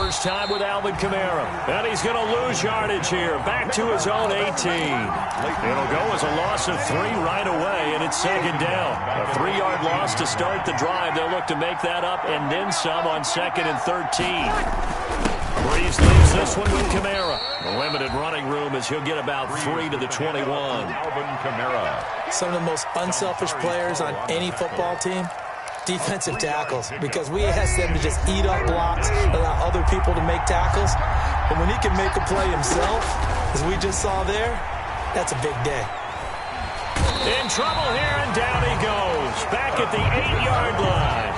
first time with Alvin Kamara. And he's going to lose yardage here. Back to his own 18. It'll go as a loss of 3 right away, and it's second down. A 3-yard loss to start the drive. They'll look to make that up and then some on 2nd and 13. Breeze leaves this one with Kamara. The limited running room as he'll get about 3 to the 21. Alvin Kamara. Some of the most unselfish players on any football team, defensive tackles, because we ask them to just eat up blocks, allow other people to make tackles. And when he can make a play himself, as we just saw there, that's a big day. In trouble here, and down he goes. Back at the 8-yard line.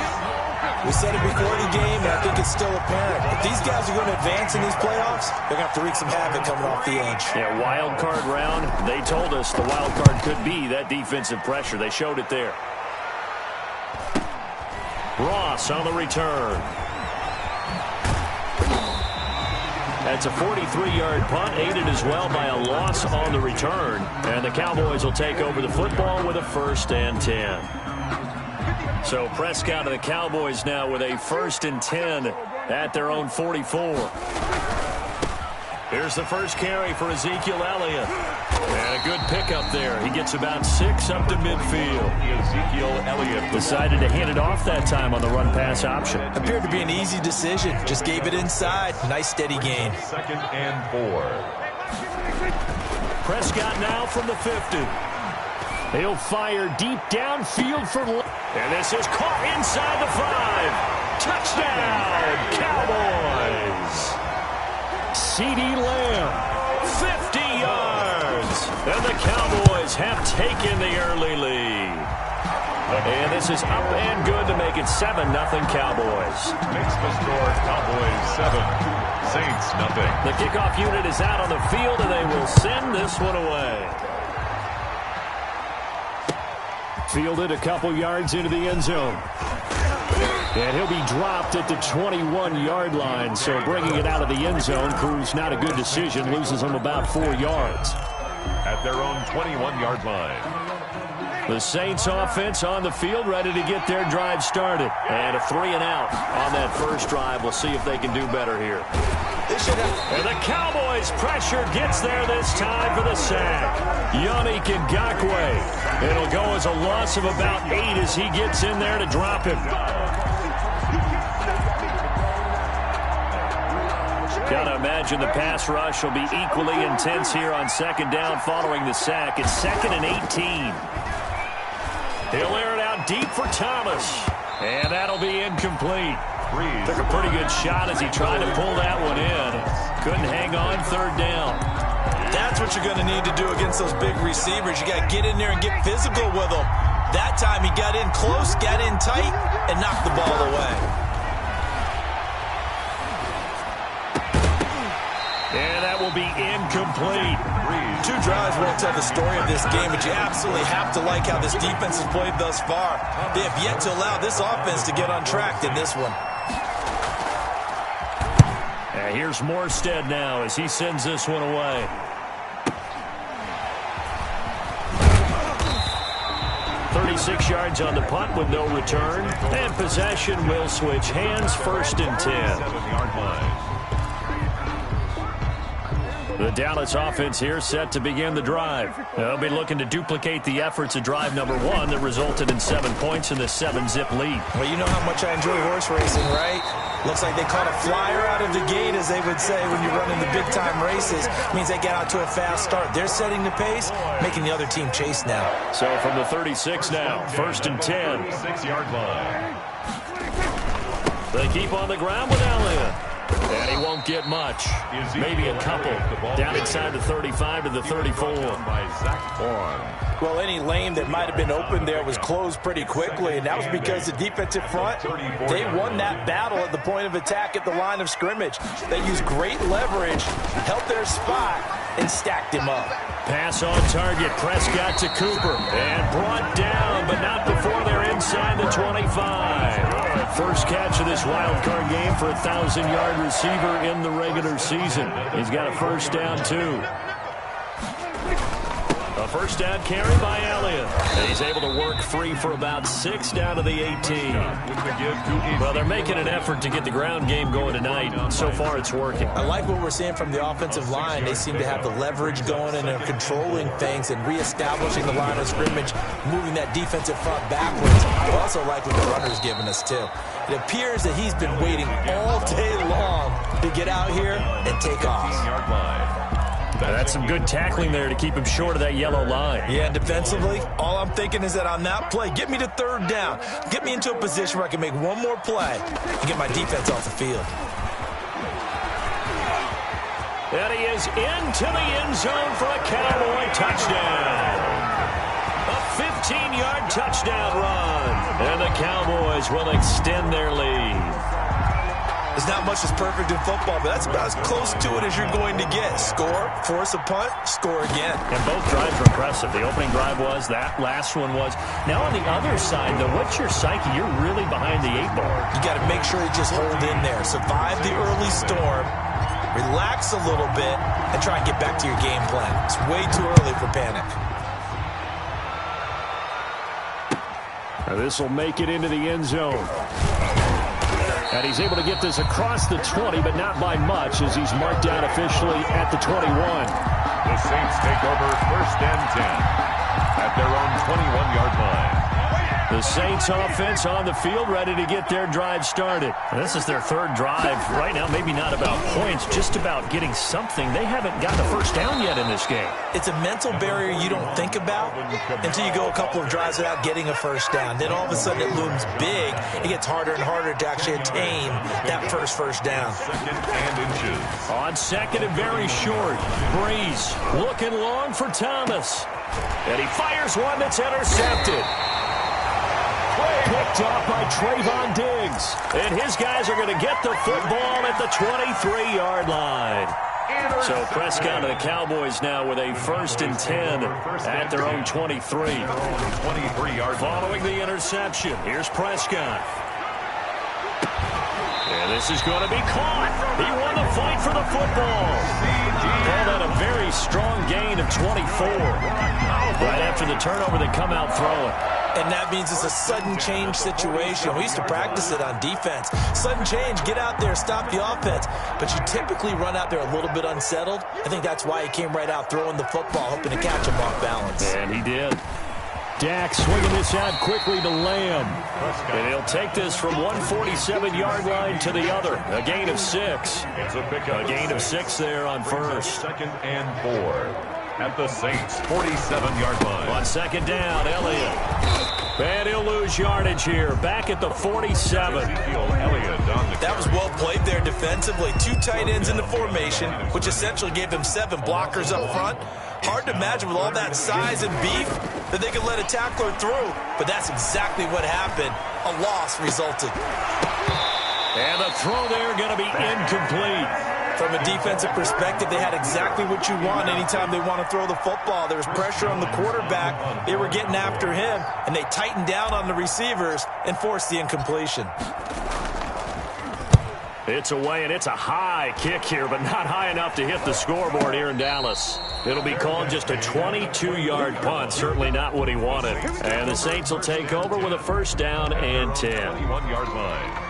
We said it before the game, and I think it's still apparent. If these guys are going to advance in these playoffs, they're going to have to wreak some havoc coming off the edge. Yeah, wild card round. They told us the wild card could be that defensive pressure. They showed it there. Ross on the return. That's a 43-yard punt, aided as well by a loss on the return. And the Cowboys will take over the football with a 1st and 10. So Prescott and the Cowboys now with a 1st and 10 at their own 44. Here's the first carry for Ezekiel Elliott. And a good pickup there. He gets about 6 up to midfield. Ezekiel Elliott decided to hand it off that time on the run-pass option. Appeared to be an easy decision. Just gave it inside. Nice steady gain. 2nd and 4. Prescott now from the 50. He'll fire deep downfield for... And this is caught inside the 5. Touchdown, Cowboys. CeeDee Lamb, 50 yards. And the Cowboys have taken the early lead. And this is up and good to make it 7-0 Cowboys. Makes the score Cowboys 7, Saints nothing. The kickoff unit is out on the field, and they will send this one away. Fielded a couple yards into the end zone. And he'll be dropped at the 21-yard line. So bringing it out of the end zone proves not a good decision. Loses him about 4 yards. At their own 21-yard line. The Saints offense on the field, ready to get their drive started. And a 3 and out on that first drive. We'll see if they can do better here. And the Cowboys pressure gets there this time for the sack. Yannick Ngakoue. It'll go as a loss of about 8 as he gets in there to drop him. Gotta imagine the pass rush will be equally intense here on 2nd down following the sack. It's 2nd and 18. He'll air it out deep for Thomas. And that'll be incomplete. Took a pretty good shot as he tried to pull that one in. Couldn't hang on 3rd down. That's what you're going to need to do against those big receivers. You got to get in there and get physical with them. That time he got in close, got in tight, and knocked the ball away. And that will be incomplete. 2 drives won't tell the story of this game, but you absolutely have to like how this defense has played thus far. They have yet to allow this offense to get on track in this one. And here's Morstead now as he sends this one away. .36 yards on the punt with no return. And possession will switch hands, 1st and 10. 7-yard line. The Dallas offense here set to begin the drive. They'll be looking to duplicate the efforts of drive number 1 that resulted in 7 points in the 7-zip lead. Well, you know how much I enjoy horse racing, right? Looks like they caught a flyer out of the gate, as they would say when you're running the big-time races. It means they get out to a fast start. They're setting the pace, making the other team chase now. So from the 36 now, 1st and 10. 6-yard line. They keep on the ground with Elliott. And he won't get much. Maybe a couple. Down inside the 35 to the 34. Well, any lane that might have been open there was closed pretty quickly, and that was because the defensive front, they won that battle at the point of attack at the line of scrimmage. They used great leverage, held their spot, and stacked him up. Pass on target, Prescott to Cooper, and brought down, but not before they're inside the 25. First catch of this wild card game for a 1,000-yard receiver in the regular season. He's got a 1st down, too. A first down carry by Elliott. And he's able to work free for about 6 down to the 18. Well, they're making an effort to get the ground game going tonight. So far, it's working. I like what we're seeing from the offensive line. They seem to have the leverage going and they're controlling things and reestablishing the line of scrimmage, moving that defensive front backwards. I also like what the runner's giving us, too. It appears that he's been waiting all day long to get out here and take off. That's some good tackling there to keep him short of that yellow line. Yeah, and defensively, all I'm thinking is that on that play, get me to third down. Get me into a position where I can make one more play and get my defense off the field. And he is into the end zone for a Cowboy touchdown. A 15-yard touchdown run. And the Cowboys will extend their lead. There's not much that's perfect in football, but that's about as close to it as you're going to get. Score, force a punt, score again. And both drives were impressive. The opening drive was, that last one was. Now on the other side, though, what's your psyche? You're really behind the 8 ball. You got to make sure you just hold in there. Survive the early storm, relax a little bit, and try and get back to your game plan. It's way too early for panic. This will make it into the end zone. And he's able to get this across the 20, but not by much, as he's marked down officially at the 21. The Saints take over 1st and 10 at their own 21-yard line. The Saints offense on the field, ready to get their drive started. And this is their 3rd drive. Right now, maybe not about points, just about getting something. They haven't gotten a first down yet in this game. It's a mental barrier you don't think about until you go a couple of drives without getting a first down. Then all of a sudden it looms big. It gets harder and harder to actually attain that first down. 2nd and inches. On 2nd and very short. Breeze looking long for Thomas. And he fires one that's intercepted. Picked off by Trayvon Diggs. And his guys are going to get the football at the 23-yard line. So Prescott and the Cowboys now with a 1st and 10 at their own 23. Following the interception, here's Prescott. And this is going to be caught. He won the fight for the football. Call that a very strong gain of 24. Right after the turnover, they come out throwing. And that means it's a sudden change situation. We used to practice it on defense. Sudden change, get out there, stop the offense. But you typically run out there a little bit unsettled. I think that's why he came right out throwing the football, hoping to catch him off balance. And he did. Dak swinging this out quickly to Lamb. And he'll take this from 147-yard line to the other. A gain of 6. A gain of 6 there on 1st. 2nd and 4 at the Saints' 47-yard line. On 2nd down, Elliott. And he'll lose yardage here. Back at the 47. That was well played there defensively. 2 tight ends in the formation, which essentially gave them 7 blockers up front. Hard to imagine with all that size and beef that they could let a tackler through. But that's exactly what happened. A loss resulted. And the throw there going to be incomplete. From a defensive perspective, they had exactly what you want anytime they want to throw the football. There was pressure on the quarterback. They were getting after him, and they tightened down on the receivers and forced the incompletion. It's away, and it's a high kick here, but not high enough to hit the scoreboard here in Dallas. It'll be called just a 22-yard punt, certainly not what he wanted. And the Saints will take over with a 1st down and 10. 21-yard line.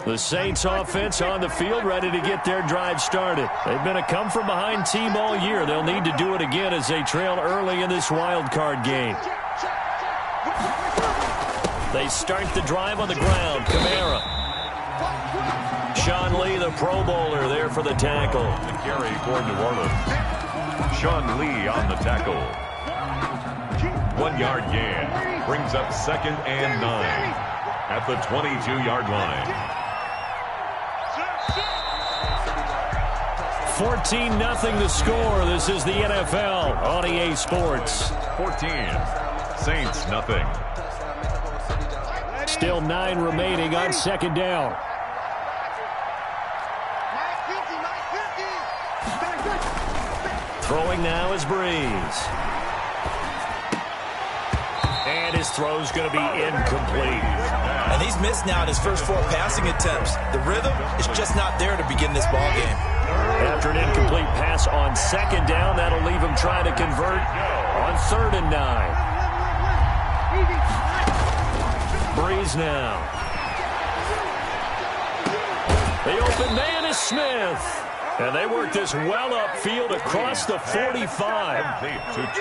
The Saints offense on the field, ready to get their drive started. They've been a come-from-behind team all year. They'll need to do it again as they trail early in this wild card game. They start the drive on the ground. Kamara. Sean Lee, the Pro Bowler, there for the tackle. The carry for New Orleans. Sean Lee on the tackle. 1-yard gain. Brings up 2nd and 9 at the 22-yard line. 14-0 the score. This is the NFL on EA Sports. 14. Saints, nothing. Still 9 remaining on 2nd down. Throwing now is Breeze. And his throw's going to be incomplete. And he's missed now in his first 4 passing attempts. The rhythm is just not there to begin this ball game. After an incomplete pass on 2nd down, that'll leave him trying to convert on 3rd and 9. Breeze now. The open man is Smith. And they work this well upfield across the 45.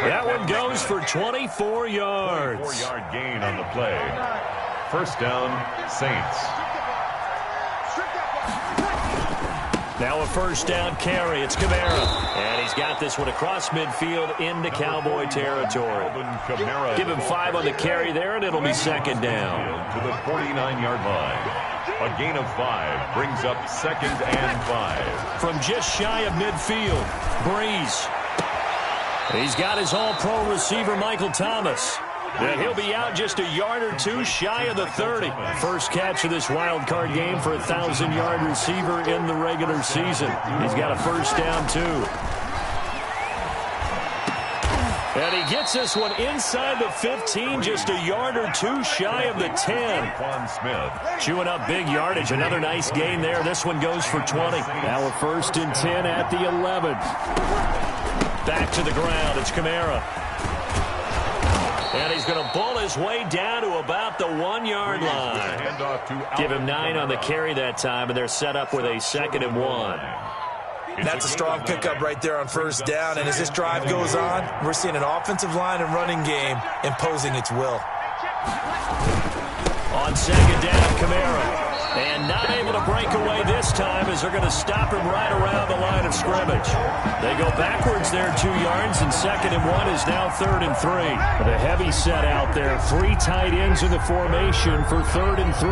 That one goes for 24 yards. 4-yard gain on the play. 1st down, Saints. Now a 1st down carry. It's Kamara. And he's got this one across midfield into Cowboy territory. Give him 5 on the carry there, and it'll be 2nd down. To the 49-yard line. A gain of 5 brings up 2nd and 5. From just shy of midfield, Breeze. He's got his all-pro receiver, Michael Thomas. And he'll be out just a yard or 2 shy of the 30. First catch of this wild card game for a 1,000-yard receiver in the regular season. He's got a 1st down, too. And he gets this one inside the 15, just a yard or 2 shy of the 10. Chewing up big yardage. Another nice gain there. This one goes for 20. Now a 1st and 10 at the 11. Back to the ground. It's Kamara. And he's going to bull his way down to about the 1-yard line. Give him 9 on the carry that time, and they're set up with a 2nd and 1. That's a strong pickup right there on 1st down. And as this drive goes on, we're seeing an offensive line and running game imposing its will. On 2nd down, Kamara. And not able to break away this time as they're going to stop him right around the line of scrimmage. They go backwards there 2 yards, and 2nd and 1 is now 3rd and 3. With a heavy set out there. 3 tight ends in the formation for 3rd and 3.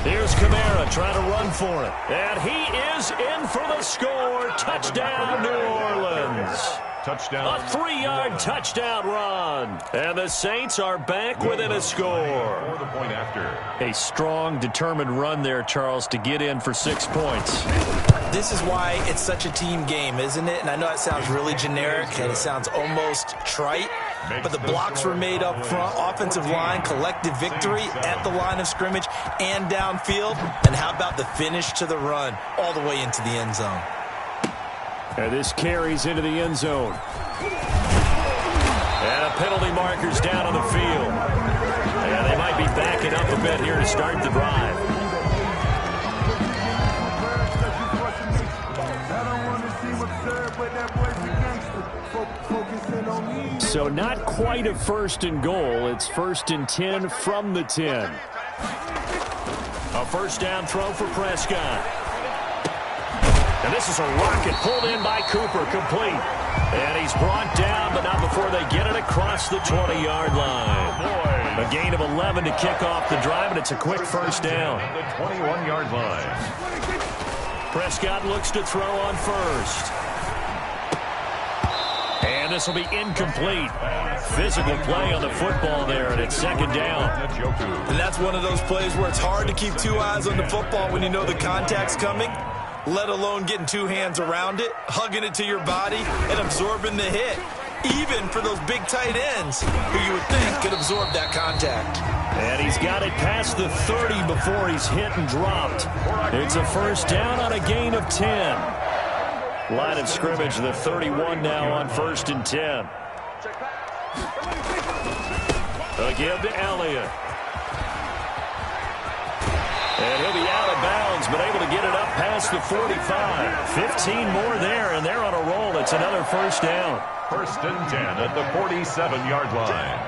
Here's Kamara trying to run for it. And he is in for the score. Touchdown, New Orleans. Touchdown. A 3-yard touchdown run. And the Saints are back within a score. For the point after. A strong, determined run there, Charles, to get in for 6 points. This is why it's such a team game, isn't it? And I know it sounds really generic and it sounds almost trite, but the blocks were made up front, offensive line, collective victory at the line of scrimmage and downfield. And how about the finish to the run all the way into the end zone? And this carries into the end zone. And a penalty marker's down on the field. And they might be backing up a bit here to start the drive. So not quite a 1st and goal. It's 1st and 10 from the 10. A 1st down throw for Prescott. And this is a rocket pulled in by Cooper, complete. And he's brought down, but not before they get it across the 20-yard line. A gain of 11 to kick off the drive, and it's a quick 1st down. The 21-yard line. Prescott looks to throw on 1st. And this will be incomplete. Physical play on the football there, and it's 2nd down. And that's one of those plays where it's hard to keep 2 eyes on the football when you know the contact's coming, let alone getting 2 hands around it, hugging it to your body, and absorbing the hit, even for those big tight ends who you would think could absorb that contact. And he's got it past the 30 before he's hit and dropped. It's a 1st down on a gain of 10. Line of scrimmage, the 31 now on 1st and 10. Again to Elliott. And he'll be out of bounds, but able to get it up past the 45. 15 more there, and they're on a roll. It's another 1st down. 1st and 10 at the 47-yard line.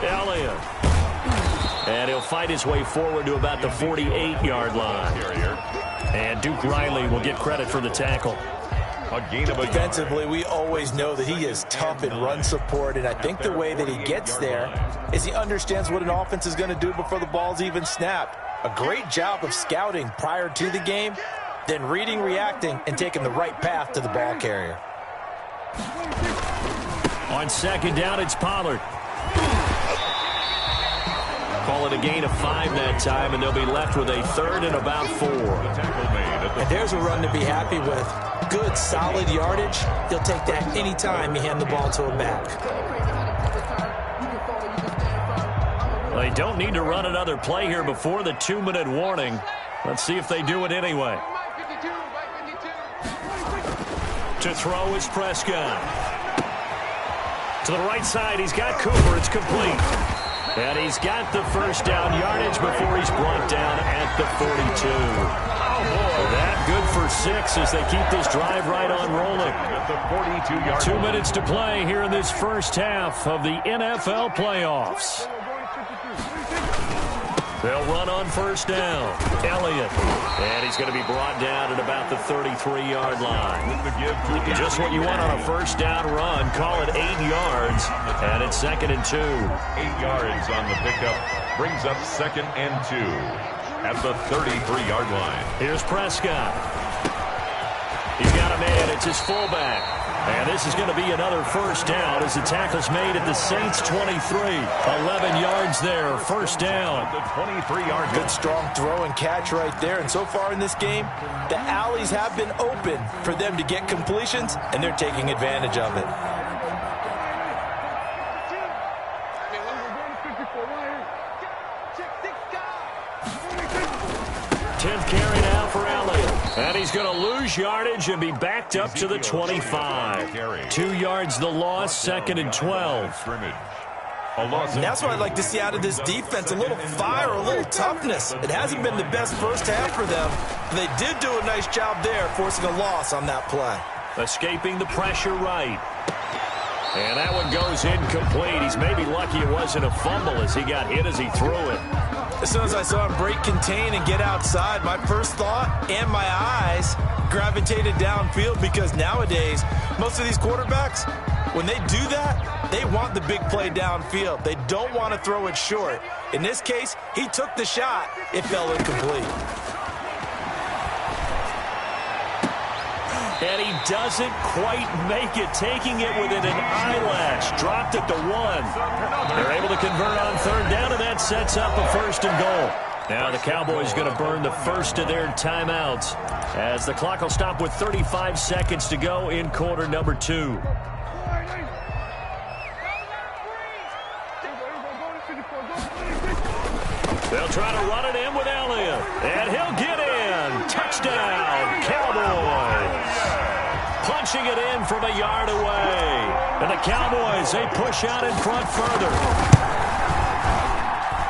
Elliott. And he'll fight his way forward to about the 48-yard line. And Duke Riley will get credit for the tackle. A gain of a Defensively, we always know that he is tough in run support, and I think the way that he gets there is he understands what an offense is going to do before the ball's even snapped. A great job of scouting prior to the game, then reading, reacting, and taking the right path to the ball carrier. On 2nd down, it's Pollard. Call it a gain of 5 that time, and they'll be left with a 3rd and about 4. And there's a run to be happy with. good, solid yardage, he'll take that anytime you hand the ball to a back. They don't need to run another play here before the 2-minute warning. Let's see if they do it anyway. To throw is Prescott. To the right side, he's got Cooper. It's complete. And he's got the first down yardage before he's brought down at the 42. Oh, boy. That good for 6 as they keep this drive right on rolling. 2 minutes to play here in this first half of the NFL playoffs. They'll run on first down. Elliott. And he's going to be brought down at about the 33-yard line. Just what you want on a first down run. Call it 8 yards. And it's 2nd and 2. 8 yards on the pickup. Brings up 2nd and 2 at the 33-yard line. Here's Prescott. He's got a man. It's his fullback. And this is going to be another first down as the tackle's made at the Saints 23. 11 yards there, first down. The 23-yard Good strong throw and catch right there. And so far in this game, the alleys have been open for them to get completions, and they're taking advantage of it. 10th carry now for Elliott. And he's going to lose yardage and be backed up to the 25. 2 yards the loss, 2nd and 12. And that's what I'd like to see out of this defense, a little fire, a little toughness. It hasn't been the best first half for them. They did do a nice job there, forcing a loss on that play. Escaping the pressure right. And that one goes incomplete. He's maybe lucky it wasn't a fumble as he got hit as he threw it. As soon as I saw him break contain and get outside, my first thought and my eyes gravitated downfield, because nowadays, most of these quarterbacks, when they do that, they want the big play downfield. They don't want to throw it short. In this case, he took the shot. It fell incomplete. And he doesn't quite make it, taking it within an eyelash. Dropped at the 1. They're able to convert on third down, and that sets up a 1st and goal. Now the Cowboys going to burn the first of their timeouts as the clock will stop with 35 seconds to go in quarter number 2. They'll try to run it in with Elliott, and he'll get in. Touchdown, Cowboys. Punching it in from a yard away. And the Cowboys, they push out in front further.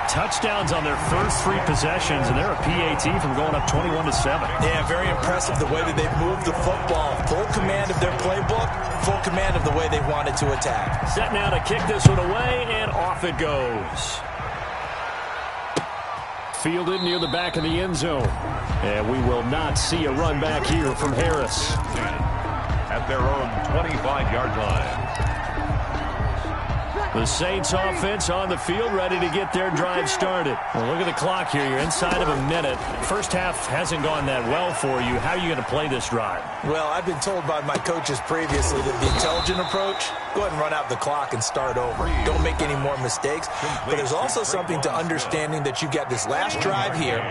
Touchdowns on their first 3 possessions, and they're a PAT from going up 21-7. Yeah, very impressive the way that they've moved the football. Full command of their playbook, full command of the way they wanted to attack. Set now to kick this one away, and off it goes. Fielded near the back of the end zone. And we will not see a run back here from Harris. At their own 25-yard line. The Saints offense on the field, ready to get their drive started. Well, look at the clock here. You're inside of a minute. First half hasn't gone that well for you. How are you going to play this drive? Well, I've been told by my coaches previously that the intelligent approach, go ahead and run out the clock and start over. Don't make any more mistakes. But there's also something to understanding that you got this last drive here.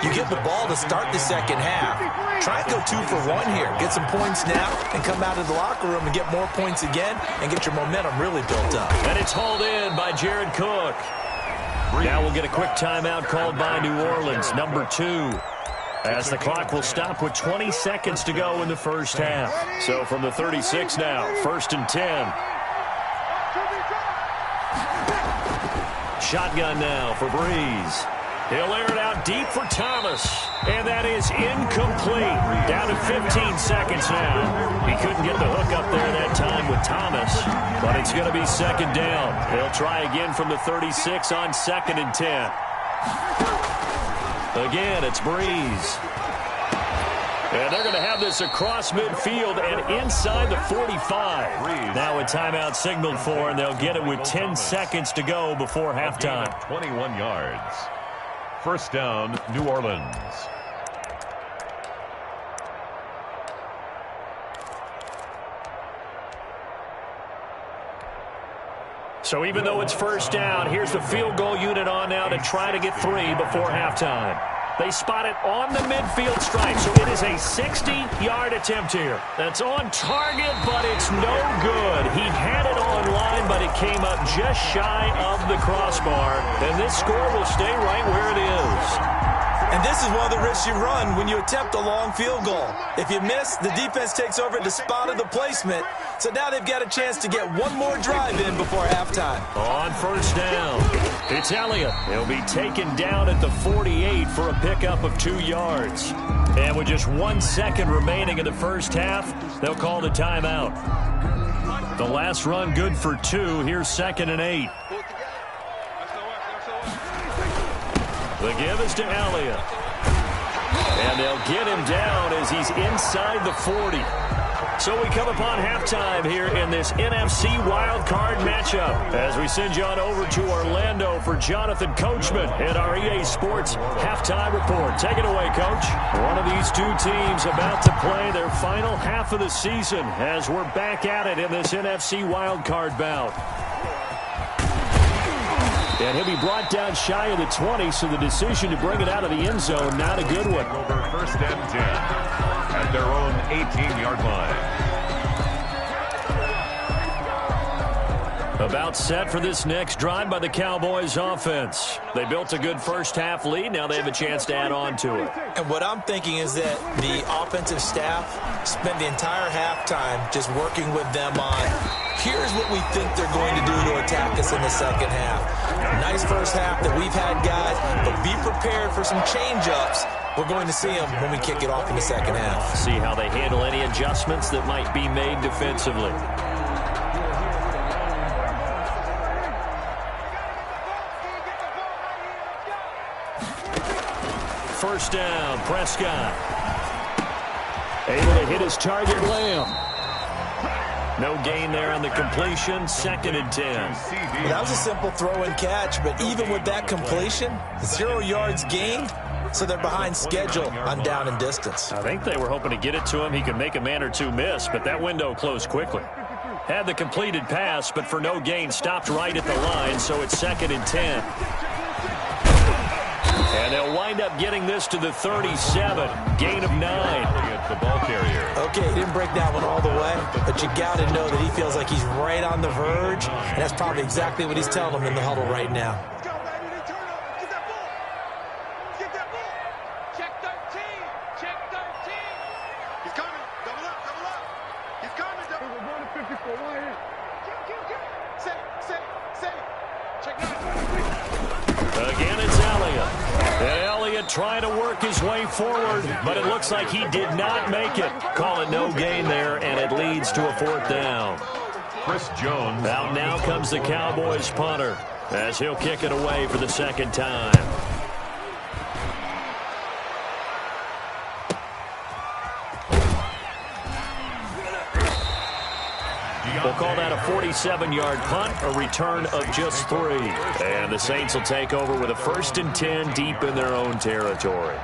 You get the ball to start the second half. Try and go 2 for 1 here. Get some points now and come out of the locker room and get more points again and get your momentum really built up. And it's hauled in by Jared Cook. Now we'll get a quick timeout called by New Orleans, number 2. As the clock will stop with 20 seconds to go in the first half. So from the 36 now, 1st and 10. Shotgun now for Breeze. He'll air it out deep for Thomas. And that is incomplete. Down to 15 seconds now. He couldn't get the hook up there that time with Thomas. But it's going to be 2nd down. They'll try again from the 36 on 2nd and 10. Again, it's Breeze. And they're going to have this across midfield and inside the 45. Now a timeout signaled for, and they'll get it with 10 seconds to go before halftime. 21 yards. First down, New Orleans. So even though it's first down, here's the field goal unit on now to try to get 3 before halftime. They spot it on the midfield stripe, so it is a 60-yard attempt here. That's on target, but it's no good. He had it on line, but it came up just shy of the crossbar, and this score will stay right where it is. And this is one of the risks you run when you attempt a long field goal. If you miss, the defense takes over at the spot of the placement. So now they've got a chance to get one more drive in before halftime. On first down, it's Elliott. He'll be taken down at the 48 for a pickup of 2 yards. And with just 1 second remaining in the first half, they'll call the timeout. The last run good for 2. Here's 2nd and 8. The give is to Elliott. And they'll get him down as he's inside the 40. So we come upon halftime here in this NFC wildcard matchup as we send you on over to Orlando for Jonathan Coachman at our EA Sports Halftime Report. Take it away, Coach. One of these two teams about to play their final half of the season as we're back at it in this NFC wildcard bout. And he'll be brought down shy of the 20, so the decision to bring it out of the end zone, not a good one. Over 1st and 10 at their own 18-yard line. About set for this next drive by the Cowboys offense. They built a good first half lead. Now they have a chance to add on to it. And what I'm thinking is that the offensive staff spent the entire halftime just working with them on, here's what we think they're going to do to attack us in the second half. Nice first half that we've had, guys, but be prepared for some change-ups. We're going to see them when we kick it off in the second half. See how they handle any adjustments that might be made defensively. First down, Prescott. Able to hit his target, Lamb. No gain there on the completion, 2nd and 10. Well, that was a simple throw and catch, but even with that completion, 0 yards gained, so they're behind schedule on down and distance. I think they were hoping to get it to him. He could make a man or two miss, but that window closed quickly. Had the completed pass, but for no gain, stopped right at the line, so it's 2nd and 10. And they'll wind up getting this to the 37. Gain of 9. The ball carrier. Okay, he didn't break that one all the way, but you got to know that he feels like he's right on the verge, and that's probably exactly what he's telling them in the huddle right now. Get that ball. Check 13. Check 13. He's coming. Double up. Double up. He's coming. Double up. 154. Right here. Set. Check 9. Again, it's Elliott. And Elliott trying to work his way forward, but it looks like he did not make it. Call it no gain there, and it leads to a 4th down. Chris Jones. Out now comes the Cowboys punter as he'll kick it away for the 2nd time. We'll call that a 47-yard punt, a return of just 3. And the Saints will take over with a 1st and 10 deep in their own territory.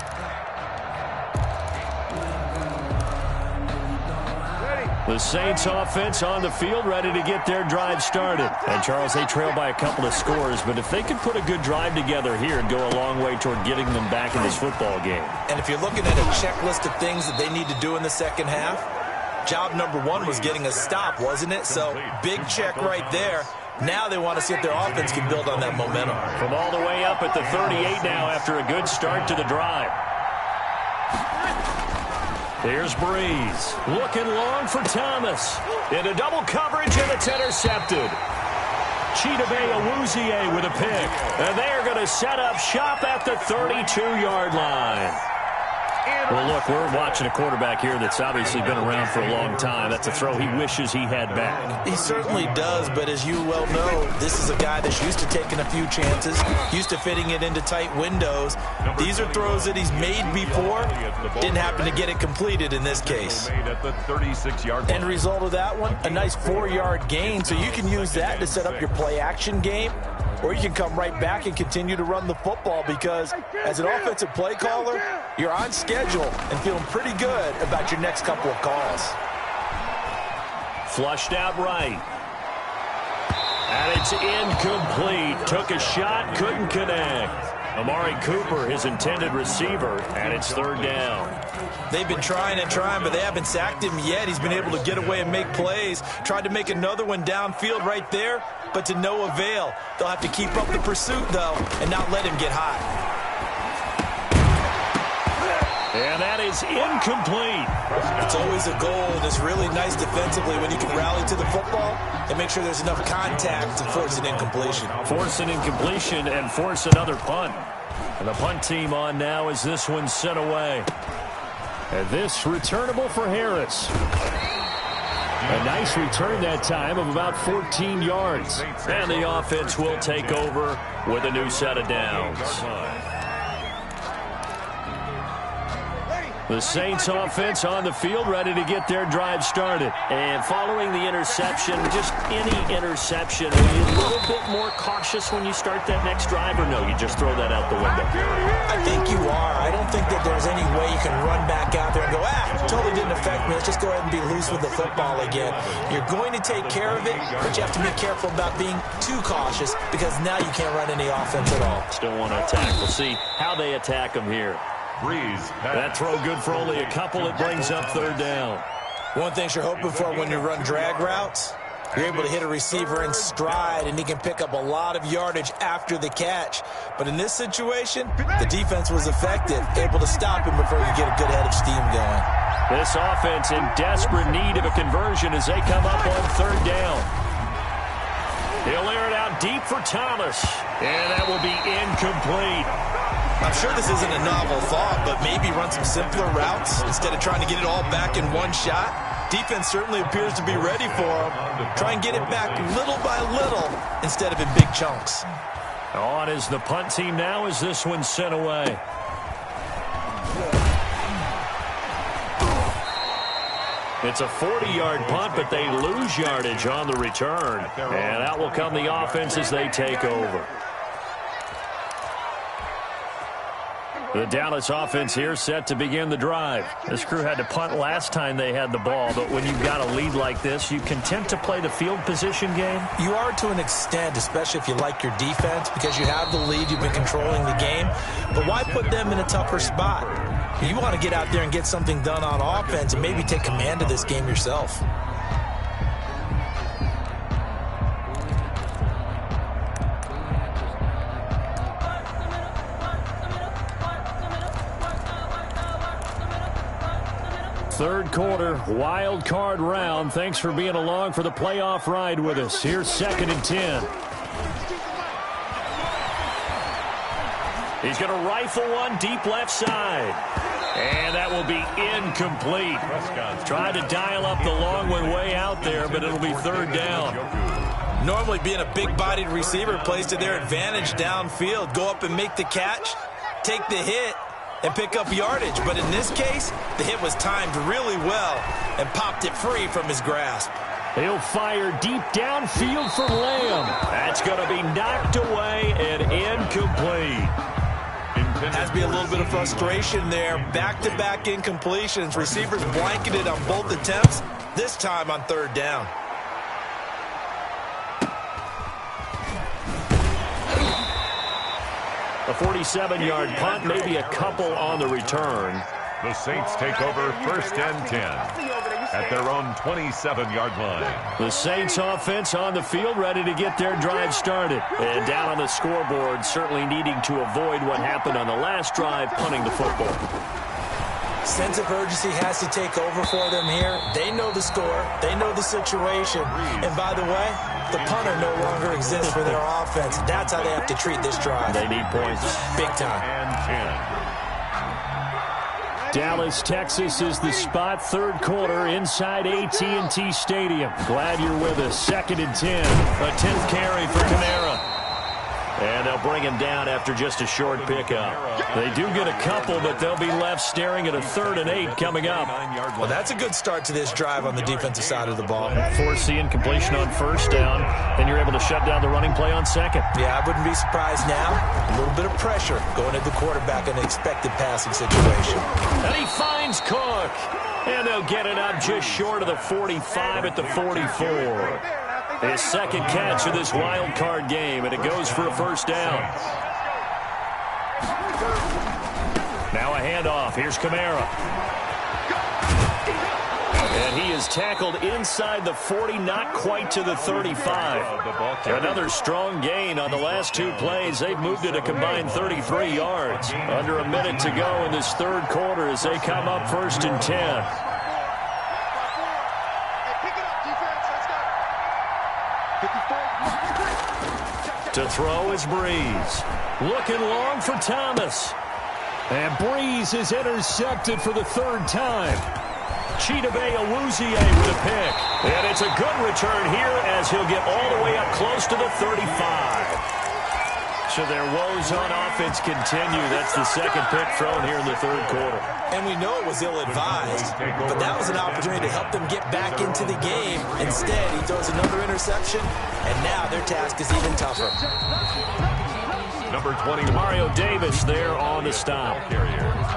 The Saints offense on the field, ready to get their drive started. And, Charles, they trail by a couple of scores, but if they could put a good drive together here, it'd go a long way toward getting them back in this football game. And if you're looking at a checklist of things that they need to do in the second half, job number 1 was getting a stop, wasn't it? So, big check right there. Now they want to see if their offense can build on that momentum. From all the way up at the 38 now after a good start to the drive. Here's Breeze. Looking long for Thomas. Into double coverage, and it's intercepted. Chidobe Awuzie with a pick. And they are going to set up shop at the 32-yard line. Well, look, we're watching a quarterback here that's obviously been around for a long time. That's a throw he wishes he had back. He certainly does, but as you well know, this is a guy that's used to taking a few chances, used to fitting it into tight windows. These are throws that he's made before. Didn't happen to get it completed in this case. End result of that one, a nice 4-yard gain, so you can use that to set up your play-action game. Or you can come right back and continue to run the football because as an offensive play caller, you're on schedule and feeling pretty good about your next couple of calls. Flushed out right. And it's incomplete. Took a shot, couldn't connect. Amari Cooper, his intended receiver, and it's third down. They've been trying and trying, but they haven't sacked him yet. He's been able to get away and make plays. Tried to make another one downfield right there, but to no avail. They'll have to keep up the pursuit, though, and not let him get high. And that is incomplete. It's always a goal, and it's really nice defensively when you can rally to the football and make sure there's enough contact to force an incompletion. Force an incompletion and force another punt. And the punt team on now as this one's sent away. And this returnable for Harris. A nice return that time of about 14 yards. And the offense will take over with a new set of downs. The Saints offense on the field, ready to get their drive started. And following the interception, just any interception, are you a little bit more cautious when you start that next drive, or no, you just throw that out the window? I think you are. I don't think that there's any way you can run back out there and go, totally didn't affect me. Let's just go ahead and be loose with the football again. You're going to take care of it, but you have to be careful about being too cautious because now you can't run any offense at all. Still want to attack. We'll see how they attack them here. That throw good for only a couple. It brings up third down. One thing you're hoping for when you run drag routes, you're able to hit a receiver in stride, and he can pick up a lot of yardage after the catch. But in this situation, the defense was effective, able to stop him before you get a good head of steam going. This offense in desperate need of a conversion as they come up on third down. He'll air it out deep for Thomas, and that will be incomplete. I'm sure this isn't a novel thought, but maybe run some simpler routes instead of trying to get it all back in one shot. Defense certainly appears to be ready for him. Try and get it back little by little instead of in big chunks. On is the punt team now as this one's sent away. It's a 40-yard punt, but they lose yardage on the return. And out will come the offense as they take over. The Dallas offense here set to begin the drive. This crew had to punt last time they had the ball, but when you've got a lead like this, you content to play the field position game? You are to an extent, especially if you like your defense, because you have the lead, you've been controlling the game. But why put them in a tougher spot? You want to get out there and get something done on offense and maybe take command of this game yourself. Third quarter, wild card round. Thanks for being along for the playoff ride with us. Here's 2nd and 10. He's going to rifle one deep left side. And that will be incomplete. Tried to dial up the long one way out there, but it'll be third down. Normally being a big-bodied receiver plays to their advantage downfield. Go up and make the catch, take the hit, and pick up yardage. But in this case, the hit was timed really well and popped it free from his grasp. He'll fire deep downfield for Lamb. That's going to be knocked away and incomplete. Has to be a little bit of frustration there. Back-to-back incompletions. Receivers blanketed on both attempts, this time on third down. A 47-yard punt, maybe a couple on the return. The Saints take over 1st and 10 at their own 27-yard line. The Saints offense on the field, ready to get their drive started. And down on the scoreboard, certainly needing to avoid what happened on the last drive, punting the football. Sense of urgency has to take over for them here. They know the score. They know the situation. And by the way, the punter no longer exists for their offense. That's how they have to treat this drive. They need points. Big time. And 10. Dallas, Texas is the spot. Third quarter inside AT&T Stadium. Glad you're with us. 2nd and 10. A 10th carry for Kamara. And they'll bring him down after just a short pickup. They do get a couple, but they'll be left staring at a 3rd and 8 coming up. Well, that's a good start to this drive on the defensive side of the ball. Force the incompletion on first down, then you're able to shut down the running play on second. Yeah, I wouldn't be surprised now. A little bit of pressure going at the quarterback in an expected passing situation. And he finds Cook. And they'll get it up just short of the 45 at the 44. His second catch of this wild card game, and it goes for a first down. Now a handoff. Here's Kamara. And he is tackled inside the 40, not quite to the 35. Another strong gain on the last two plays. They've moved it a combined 33 yards. Under a minute to go in this third quarter as they come up 1st and 10. To throw is Breeze. Looking long for Thomas. And Breeze is intercepted for the third time. Chidobe Awuzie with a pick. And it's a good return here as he'll get all the way up close to the 35. So their woes on offense continue. That's the second pick thrown here in the third quarter. And we know it was ill-advised, but that was an opportunity to help them get back into the game. Instead, he throws another interception, and now their task is even tougher. Number 20, Mario Davis there on the stop.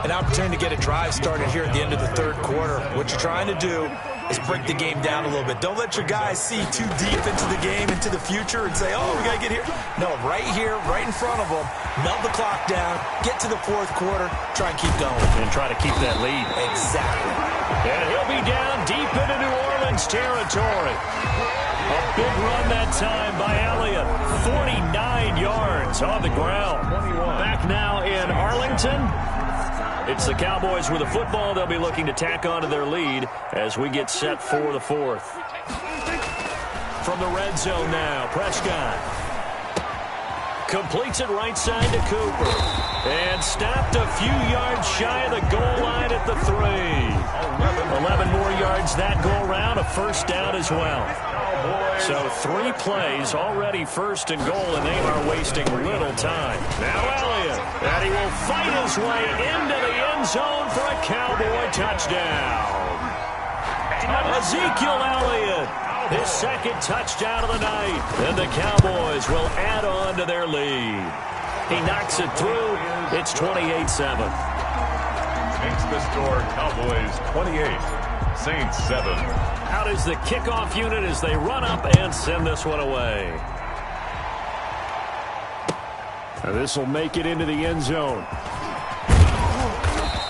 An opportunity to get a drive started here at the end of the third quarter. What you're trying to do is break the game down a little bit. Don't let your guys see too deep into the game, into the future, and say, oh, we got to get here. No, right here, right in front of them, melt the clock down, get to the fourth quarter, try and keep going. And try to keep that lead. Exactly. And he'll be down deep into New Orleans territory. A big run that time by Elliott. 49 yards on the ground. Back now in Arlington. It's the Cowboys with the football. They'll be looking to tack onto their lead as we get set for the fourth. From the red zone now, Prescott. Completes it right side to Cooper. And stopped a few yards shy of the goal line at the 3. 11 more yards that go around, a first down as well. So 3 plays, already first and goal, and they are wasting little time. Now Elliott, and he will fight his way into the end zone for a Cowboy touchdown. Ezekiel Elliott, his second touchdown of the night, and the Cowboys will add on to their lead. He knocks it through. It's 28-7. Makes the score Cowboys 28, Saints 7. Out is the kickoff unit as they run up and send this one away. This will make it into the end zone.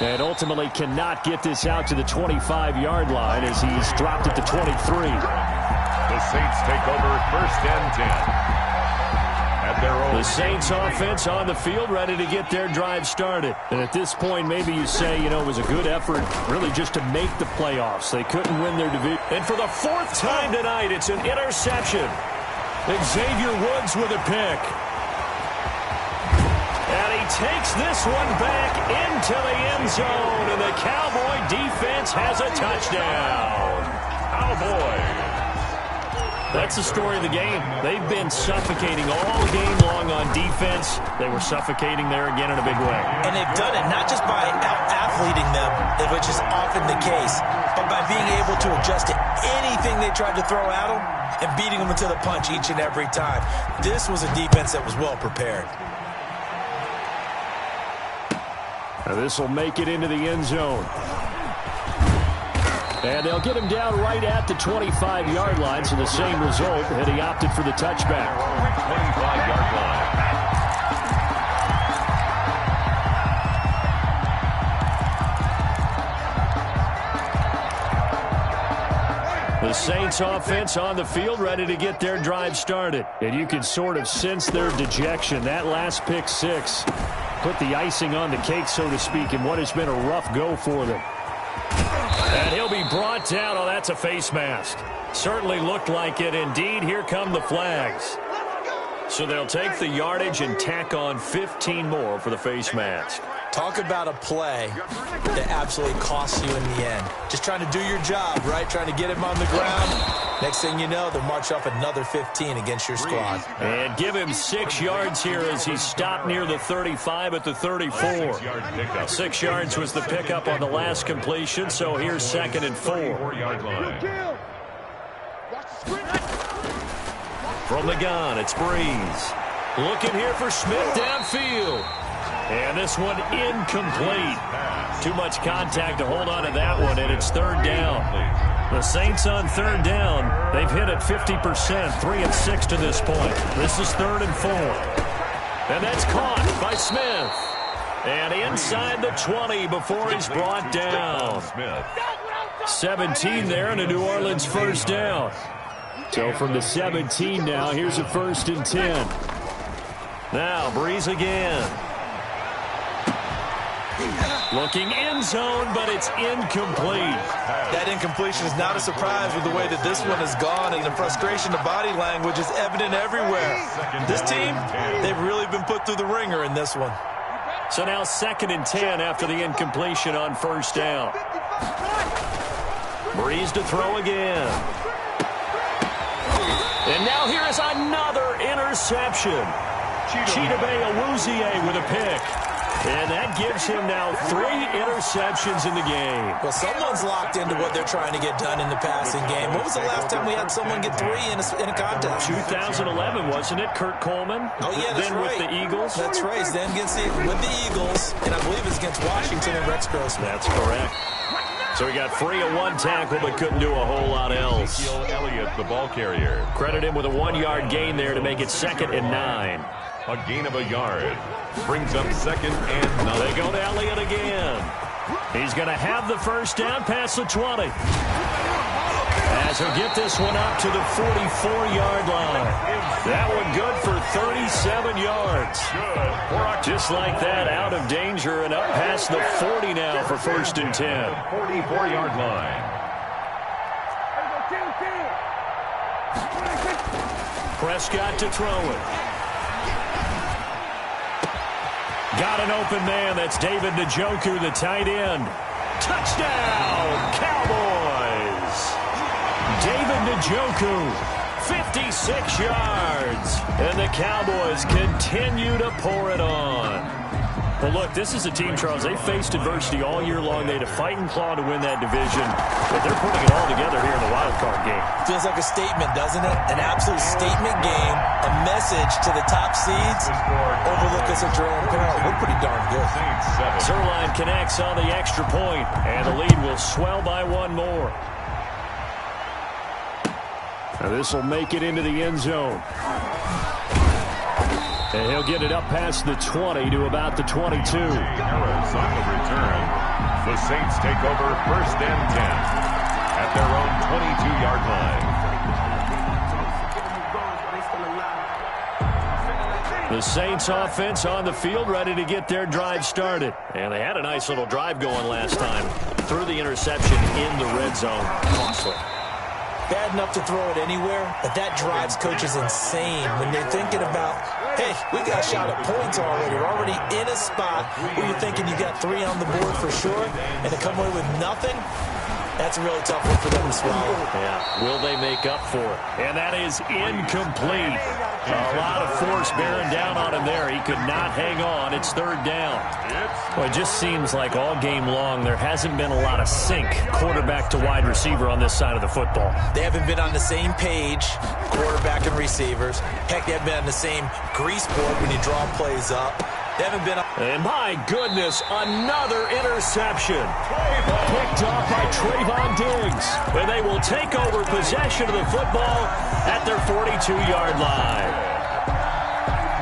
And ultimately cannot get this out to the 25-yard line as he's dropped it to 23. The Saints take over 1st and 10. At their own. The Saints offense on the field, ready to get their drive started. And at this point, maybe you say, you know, it was a good effort really just to make the playoffs. They couldn't win their division. And for the 4th time tonight, it's an interception. Xavier Woods with a pick. And he takes this one back into the end zone, and the Cowboy defense has a touchdown. Cowboys. That's the story of the game. They've been suffocating all game long on defense. They were suffocating there again in a big way. And they've done it not just by out-athleting them, which is often the case, but by being able to adjust to anything they tried to throw at them and beating them into the punch each and every time. This was a defense that was well prepared. Now this will make it into the end zone. And they'll get him down right at the 25-yard line, so the same result, and he opted for the touchback. 25-yard line. The Saints offense on the field, ready to get their drive started. And you can sort of sense their dejection. That last pick 6 put the icing on the cake, so to speak, in what has been a rough go for them. And he'll be brought down. Oh, that's a face mask. Certainly looked like it. Indeed, here come the flags. So they'll take the yardage and tack on 15 more for the face mask. Talk about a play that absolutely costs you in the end. Just trying to do your job, right? Trying to get him on the ground. Next thing you know, they'll march up another 15 against your squad. And give him 6 yards here as he stopped near the 35 at the 34. 6 yards was the pickup on the last completion, so here's 2nd and 4. 4-yard line. From the gun, it's Breeze. Looking here for Smith downfield. And this one incomplete. Too much contact to hold on to that one, and it's 3rd down. The Saints on 3rd down. They've hit it 50%, 3 of 6 to this point. This is 3rd and 4. And that's caught by Smith. And inside the 20 before he's brought down. 17 there and a New Orleans first down. So from the 17 now, here's a 1st and 10. Now Breeze again. Looking end zone, but it's incomplete. That incompletion is not a surprise with the way that this one has gone, and the frustration, the body language is evident everywhere. This team, they've really been put through the ringer in this one. So now 2nd and 10 after the incompletion on 1st down. Breeze to throw again. And now here is another interception. Chidobe Awuzie with a pick. And that gives him now 3 interceptions in the game. Well, someone's locked into what they're trying to get done in the passing game. When was the last time we had someone get 3 in a contest? 2011, wasn't it? Kurt Coleman? Oh, yeah, that's then right. With the Eagles? That's right. Then with the Eagles, and I believe it's against Washington and Rex Grossman. That's correct. So he got free of 1 tackle, but couldn't do a whole lot else. Elliott, the ball carrier. Credit him with a 1-yard gain there to make it 2nd and 9. A gain of a yard. Brings up 2nd and 9. They go to Elliott again. He's going to have the first down past the 20. As he'll get this one up to the 44-yard line. That one good for 37 yards. Just like that, out of danger and up past the 40 now for 1st and 10. 44-yard line. Prescott to throw it. Got an open man. That's David Njoku, the tight end. Touchdown, Cowboys. David Njoku, 56 yards. And the Cowboys continue to pour it on. Well, look, this is a team, Charles, they faced adversity all year long. They had to fight and claw to win that division, but they're putting it all together here in the wild card game. Feels like a statement, doesn't it? An absolute statement game, a message to the top seeds. Overlook us at your own peril. We're pretty darn good. Zerline connects on the extra point, and the lead will swell by 1 more. Now this will make it into the end zone. And he'll get it up past the 20 to about the 22. Harris on the return. The Saints take over 1st and 10 at their own 22-yard line. The Saints offense on the field, ready to get their drive started. And they had a nice little drive going last time. Threw the interception in the red zone. Costly. Bad enough to throw it anywhere, but that drives coaches insane when they're thinking about, hey, we got a shot at points already. We're already in a spot where you're thinking you got 3 on the board for sure, and to come away with nothing, that's a really tough one for them to swallow. Yeah, will they make up for it? And that is incomplete. A lot of force bearing down on him there. He could not hang on. It's 3rd down. Well, it just seems like all game long there hasn't been a lot of sync quarterback to wide receiver on this side of the football. They haven't been on the same page, quarterback and receivers. Heck, they haven't been on the same grease board when you draw plays up. They haven't been. And my goodness, another interception. Picked off by Trayvon Diggs. And they will take over possession of the football at their 42-yard line.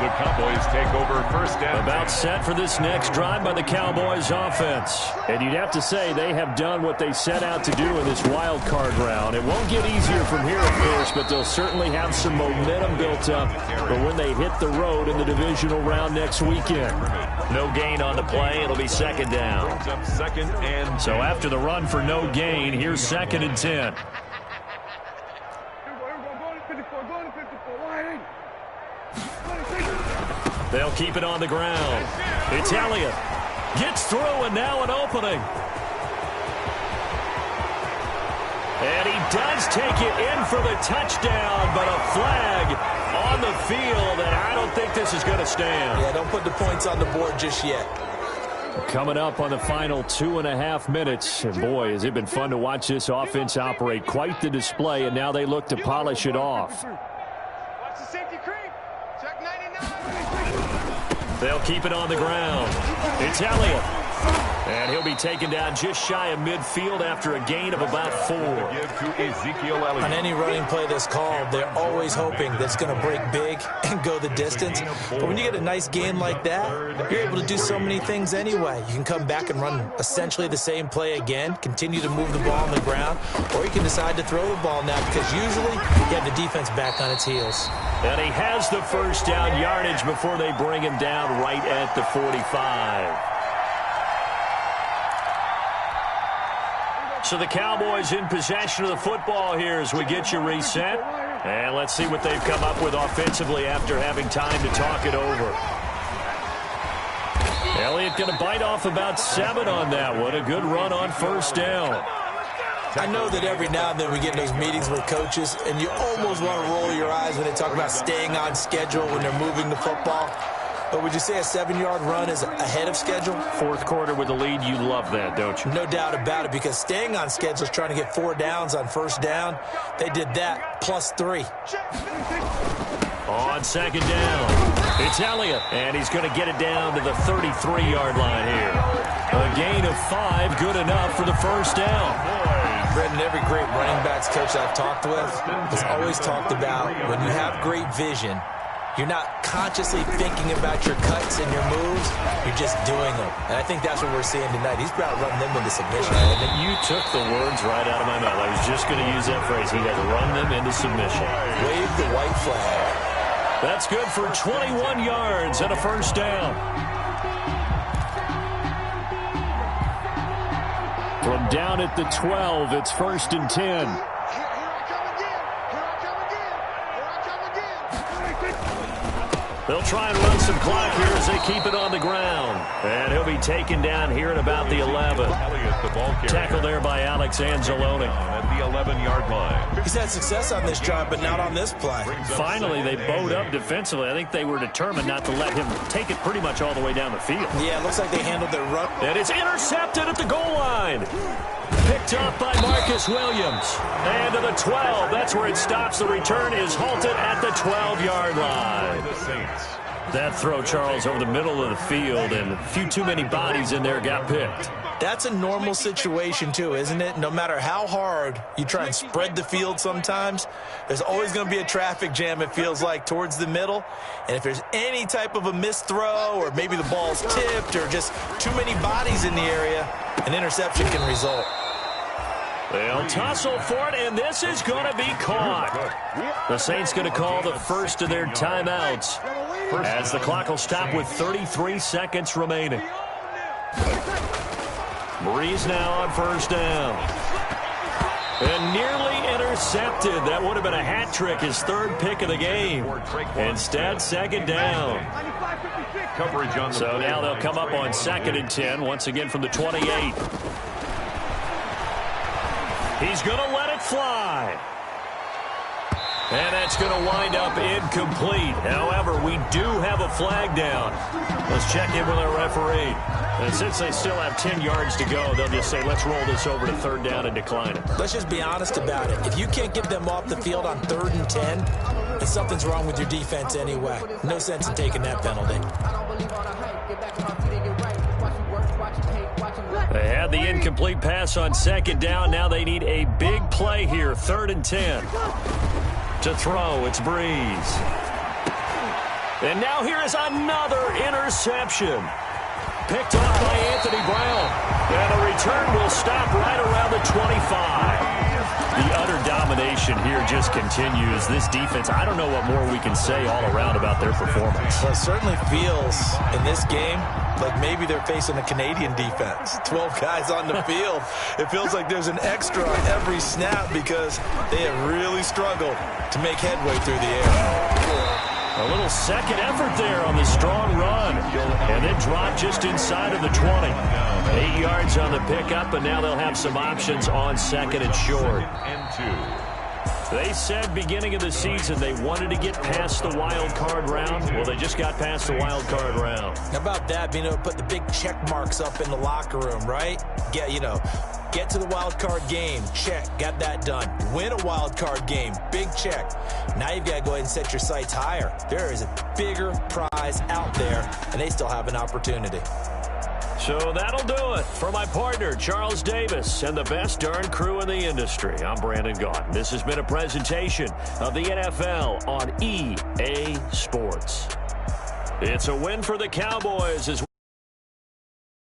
The Cowboys take over 1st down. About set for this next drive by the Cowboys offense. And you'd have to say they have done what they set out to do in this wild card round. It won't get easier from here, of course, but they'll certainly have some momentum built up for when they hit the road in the divisional round next weekend. No gain on the play. It'll be 2nd down. Brings up 2nd and 10. So after the run for no gain, here's 2nd and 10. They'll keep it on the ground. It's Elliott. Gets through, and now an opening. And he does take it in for the touchdown, but a flag on the field, and I don't think this is going to stand. Yeah, don't put the points on the board just yet. Coming up on the final 2.5 minutes. And boy, has it been fun to watch this offense operate. Quite the display, and now they look to polish it off. Watch the safety creep. Check 99. They'll keep it on the ground. It's Elliott. And he'll be taken down just shy of midfield after a gain of about 4. On any running play that's called, they're always hoping that it's going to break big and go the distance. But when you get a nice gain like that, you're able to do so many things anyway. You can come back and run essentially the same play again, continue to move the ball on the ground, or you can decide to throw the ball now because usually you have the defense back on its heels. And he has the first down yardage before they bring him down right at the 45. So the Cowboys in possession of the football here as we get you reset. And let's see what they've come up with offensively after having time to talk it over. Elliott going to bite off about 7 on that one. A good run on first down. I know that every now and then we get in those meetings with coaches, and you almost want to roll your eyes when they talk about staying on schedule when they're moving the football. But would you say a 7-yard run is ahead of schedule? Fourth quarter with the lead, you love that, don't you? No doubt about it, because staying on schedule is trying to get 4 downs on first down. They did that plus 3. On second down, it's Elliott, and he's going to get it down to the 33-yard line here. A gain of 5, good enough for the first down. Brendan, every great running backs coach I've talked with has always talked about when you have great vision, you're not consciously thinking about your cuts and your moves. You're just doing them. And I think that's what we're seeing tonight. He's about to run them into submission. You took the words right out of my mouth. I was just going to use that phrase. He has run them into submission. Wave the white flag. That's good for 21 yards and a first down. From down at the 12, it's 1st and 10. They'll try and run some clock here as they keep it on the ground. And he'll be taken down here at about the 11. Tackle there by Alex Anzalone. At the 11-yard line. He's had success on this drive, but not on this play. Finally, they bowed up defensively. I think they were determined not to let him take it pretty much all the way down the field. Yeah, it looks like they handled their run. And it's intercepted at the goal line. Picked up by Marcus Williams. And to the 12. That's where it stops. The return is halted at the 12-yard line. That throw, Charles, over the middle of the field, and a few too many bodies in there got picked. That's a normal situation, too, isn't it? No matter how hard you try and spread the field sometimes, there's always going to be a traffic jam, it feels like, towards the middle. And if there's any type of a missed throw or maybe the ball's tipped or just too many bodies in the area, an interception can result. They'll tussle for it, and this is going to be caught. The Saints going to call the first of their timeouts as the clock will stop with 33 seconds remaining. Breeze now on first down. And nearly intercepted. That would have been a hat trick, his 3rd pick of the game. Instead, second down. So now they'll come up on 2nd and 10, once again from the 28. He's going to let it fly. And that's going to wind up incomplete. However, we do have a flag down. Let's check in with our referee. And since they still have 10 yards to go, they'll just say, let's roll this over to 3rd down and decline it. Let's just be honest about it. If you can't get them off the field on 3rd and 10, then something's wrong with your defense anyway. No sense in taking that penalty. They had the incomplete pass on 2nd down. Now they need a big play here. 3rd and 10. To throw, it's Breeze. And now here is another interception. Picked off by Anthony Brown. And the return will stop right around the 25. The utter domination here just continues. This defense, I don't know what more we can say all around about their performance. Well, it certainly feels in this game like maybe they're facing a Canadian defense. 12 guys on the field. It feels like there's an extra on every snap because they have really struggled to make headway through the air. A little second effort there on the strong run. And then drop just inside of the 20. 8 yards on the pickup, and now they'll have some options on 2nd and short. They said beginning of the season they wanted to get past the wild card round. Well, they just got past the wild card round. How about that, being able to put the big check marks up in the locker room, right? Get to the wild card game, check, got that done. Win a wild card game, big check. Now you've got to go ahead and set your sights higher. There is a bigger prize out there, and they still have an opportunity. So that'll do it for my partner, Charles Davis, and the best darn crew in the industry. I'm Brandon Gaudin. This has been a presentation of the NFL on EA Sports. It's a win for the Cowboys as